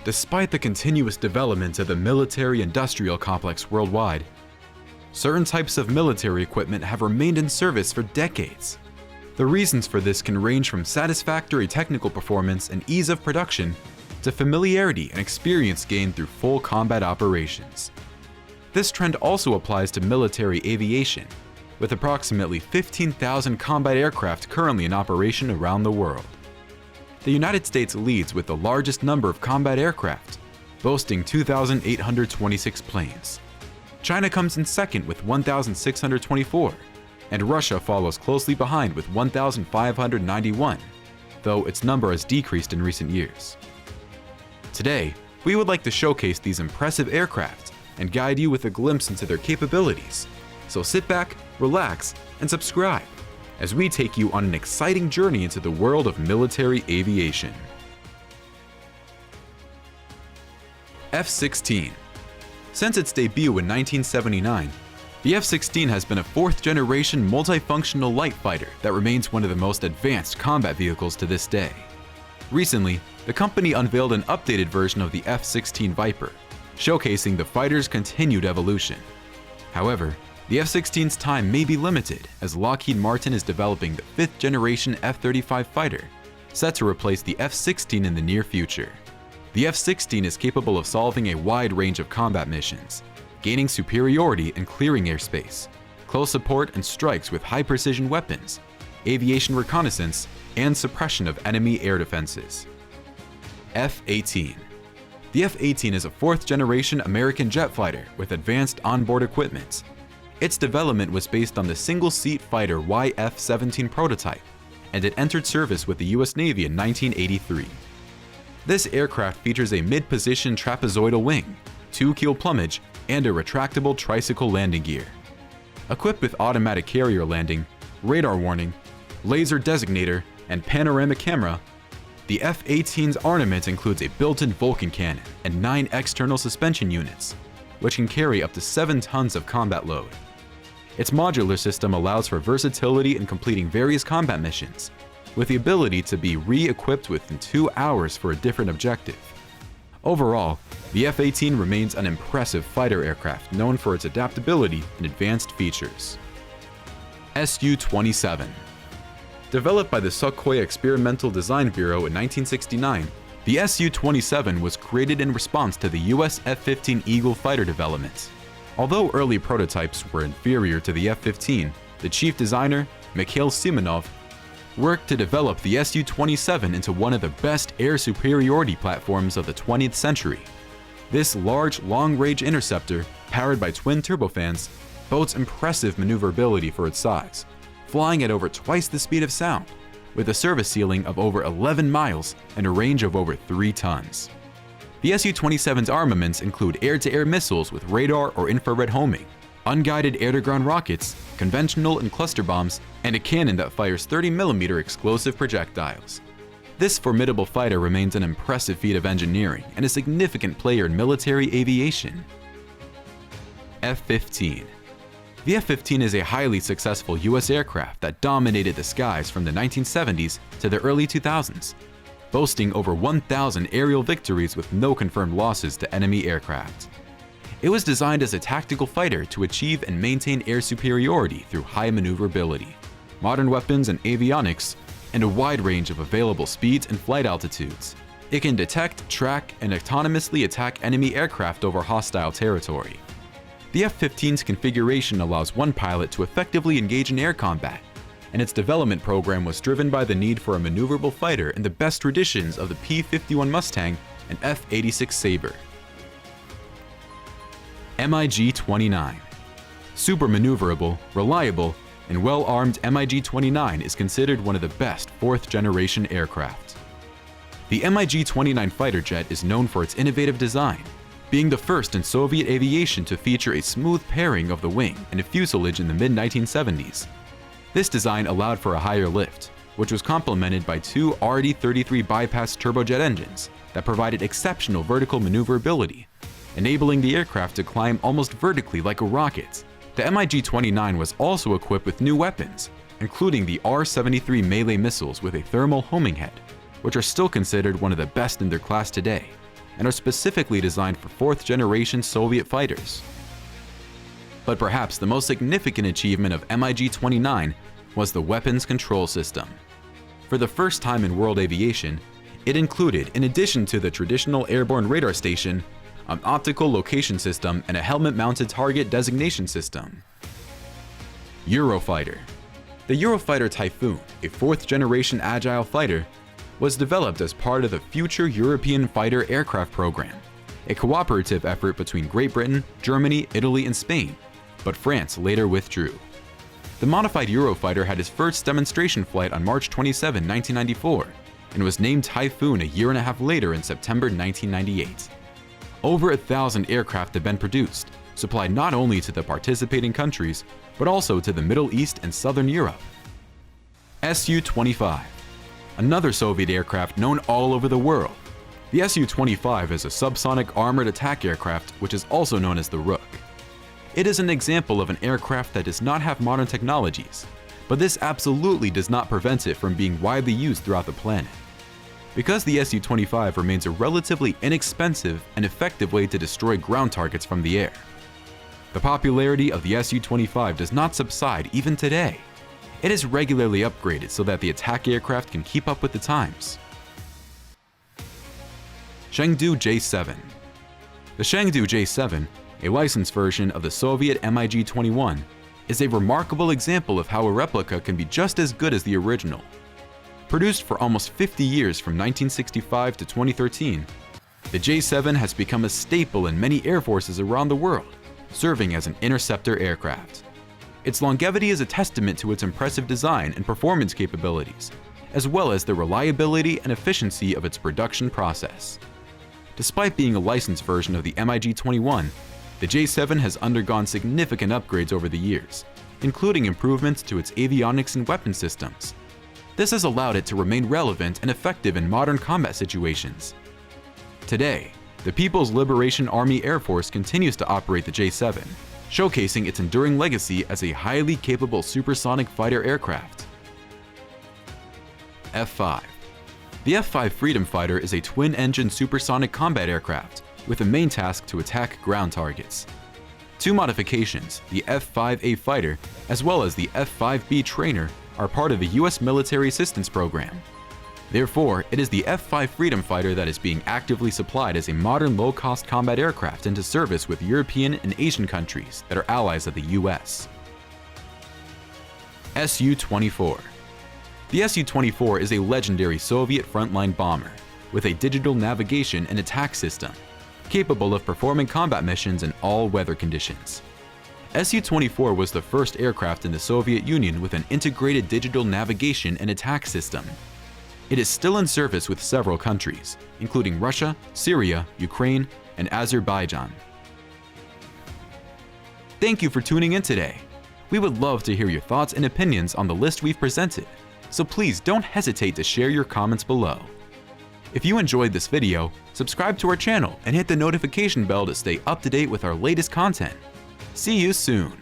Despite the continuous development of the military-industrial complex worldwide, certain types of military equipment have remained in service for decades. The reasons for this can range from satisfactory technical performance and ease of production to familiarity and experience gained through full combat operations. This trend also applies to military aviation, with approximately 15,000 combat aircraft currently in operation around the world. The United States leads with the largest number of combat aircraft, boasting 2,826 planes. China comes in second with 1,624, and Russia follows closely behind with 1,591, though its number has decreased in recent years. Today, we would like to showcase these impressive aircraft and guide you with a glimpse into their capabilities. So sit back, relax, and subscribe as we take you on an exciting journey into the world of military aviation. F-16. Since its debut in 1979, the F-16 has been a fourth-generation multifunctional light fighter that remains one of the most advanced combat vehicles to this day. Recently, the company unveiled an updated version of the F-16 Viper, showcasing the fighter's continued evolution. However, the F-16's time may be limited as Lockheed Martin is developing the fifth-generation F-35 fighter, set to replace the F-16 in the near future. The F-16 is capable of solving a wide range of combat missions, gaining superiority and clearing airspace, close support and strikes with high-precision weapons, aviation reconnaissance, and suppression of enemy air defenses. F-18. The F-18 is a fourth-generation American jet fighter with advanced onboard equipment. Its development was based on the single-seat fighter YF-17 prototype, and it entered service with the US Navy in 1983. This aircraft features a mid-position trapezoidal wing, two-keel plumage, and a retractable tricycle landing gear. Equipped with automatic carrier landing, radar warning, laser designator, and panoramic camera, the F-18's armament includes a built-in Vulcan cannon and 9 external suspension units, which can carry up to 7 tons of combat load. Its modular system allows for versatility in completing various combat missions, with the ability to be re-equipped within 2 hours for a different objective. Overall, the F-18 remains an impressive fighter aircraft known for its adaptability and advanced features. Su-27. Developed by the Sukhoi Experimental Design Bureau in 1969, the Su-27 was created in response to the US F-15 Eagle fighter development. Although early prototypes were inferior to the F-15, the chief designer, Mikhail Simonov, worked to develop the Su-27 into one of the best air superiority platforms of the 20th century. This large, long-range interceptor, powered by twin turbofans, boasts impressive maneuverability for its size, flying at over twice the speed of sound, with a service ceiling of over 11 miles and a range of over 3 tons. The Su-27's armaments include air-to-air missiles with radar or infrared homing, unguided air-to-ground rockets, conventional and cluster bombs, and a cannon that fires 30mm explosive projectiles. This formidable fighter remains an impressive feat of engineering and a significant player in military aviation. F-15. The F-15 is a highly successful US aircraft that dominated the skies from the 1970s to the early 2000s, boasting over 1,000 aerial victories with no confirmed losses to enemy aircraft. It was designed as a tactical fighter to achieve and maintain air superiority through high maneuverability, modern weapons and avionics, and a wide range of available speeds and flight altitudes. It can detect, track, and autonomously attack enemy aircraft over hostile territory. The F-15's configuration allows one pilot to effectively engage in air combat, and its development program was driven by the need for a maneuverable fighter in the best traditions of the P-51 Mustang and F-86 Sabre. MiG29. Super maneuverable, reliable, and well-armed MiG29 is considered one of the best fourth-generation aircraft. The MiG29 fighter jet is known for its innovative design, being the first in Soviet aviation to feature a smooth pairing of the wing and a fuselage in the mid-1970s. This design allowed for a higher lift, which was complemented by 2 RD-33 bypass turbojet engines that provided exceptional vertical maneuverability, enabling the aircraft to climb almost vertically like a rocket. The MiG-29 was also equipped with new weapons, including the R-73 melee missiles with a thermal homing head, which are still considered one of the best in their class today, and are specifically designed for fourth-generation Soviet fighters. But perhaps the most significant achievement of MiG29 was the weapons control system. For the first time in world aviation, it included, in addition to the traditional airborne radar station, an optical location system and a helmet-mounted target designation system. Eurofighter. The Eurofighter Typhoon, a fourth-generation agile fighter, was developed as part of the Future European Fighter Aircraft Program, a cooperative effort between Great Britain, Germany, Italy, and Spain, but France later withdrew. The modified Eurofighter had its first demonstration flight on March 27, 1994, and was named Typhoon a year and a half later in September 1998. Over 1,000 aircraft have been produced, supplied not only to the participating countries, but also to the Middle East and Southern Europe. Su-25. Another Soviet aircraft known all over the world. The Su-25 is a subsonic armored attack aircraft, which is also known as the Rook. It is an example of an aircraft that does not have modern technologies, but this absolutely does not prevent it from being widely used throughout the planet. Because the Su-25 remains a relatively inexpensive and effective way to destroy ground targets from the air. The popularity of the Su-25 does not subside even today. It is regularly upgraded so that the attack aircraft can keep up with the times. Chengdu J7. The Chengdu J7, a licensed version of the Soviet MiG-21, is a remarkable example of how a replica can be just as good as the original. Produced for almost 50 years from 1965 to 2013, the J7 has become a staple in many air forces around the world, serving as an interceptor aircraft. Its longevity is a testament to its impressive design and performance capabilities, as well as the reliability and efficiency of its production process. Despite being a licensed version of the MiG-21, the J7 has undergone significant upgrades over the years, including improvements to its avionics and weapon systems. This has allowed it to remain relevant and effective in modern combat situations. Today, the People's Liberation Army Air Force continues to operate the J7, showcasing its enduring legacy as a highly capable supersonic fighter aircraft. F5. The F5 Freedom Fighter is a twin-engine supersonic combat aircraft with a main task to attack ground targets. Two modifications, the F5A Fighter as well as the F5B Trainer, are part of the U.S. Military Assistance Program. Therefore, it is the F5 Freedom Fighter that is being actively supplied as a modern low-cost combat aircraft into service with European and Asian countries that are allies of the U.S. Su-24. The Su-24 is a legendary Soviet frontline bomber with a digital navigation and attack system, capable of performing combat missions in all weather conditions. Su-24 was the first aircraft in the Soviet Union with an integrated digital navigation and attack system. It is still in service with several countries, including Russia, Syria, Ukraine, and Azerbaijan. Thank you for tuning in today. We would love to hear your thoughts and opinions on the list we've presented, so please don't hesitate to share your comments below. If you enjoyed this video, subscribe to our channel and hit the notification bell to stay up to date with our latest content. See you soon!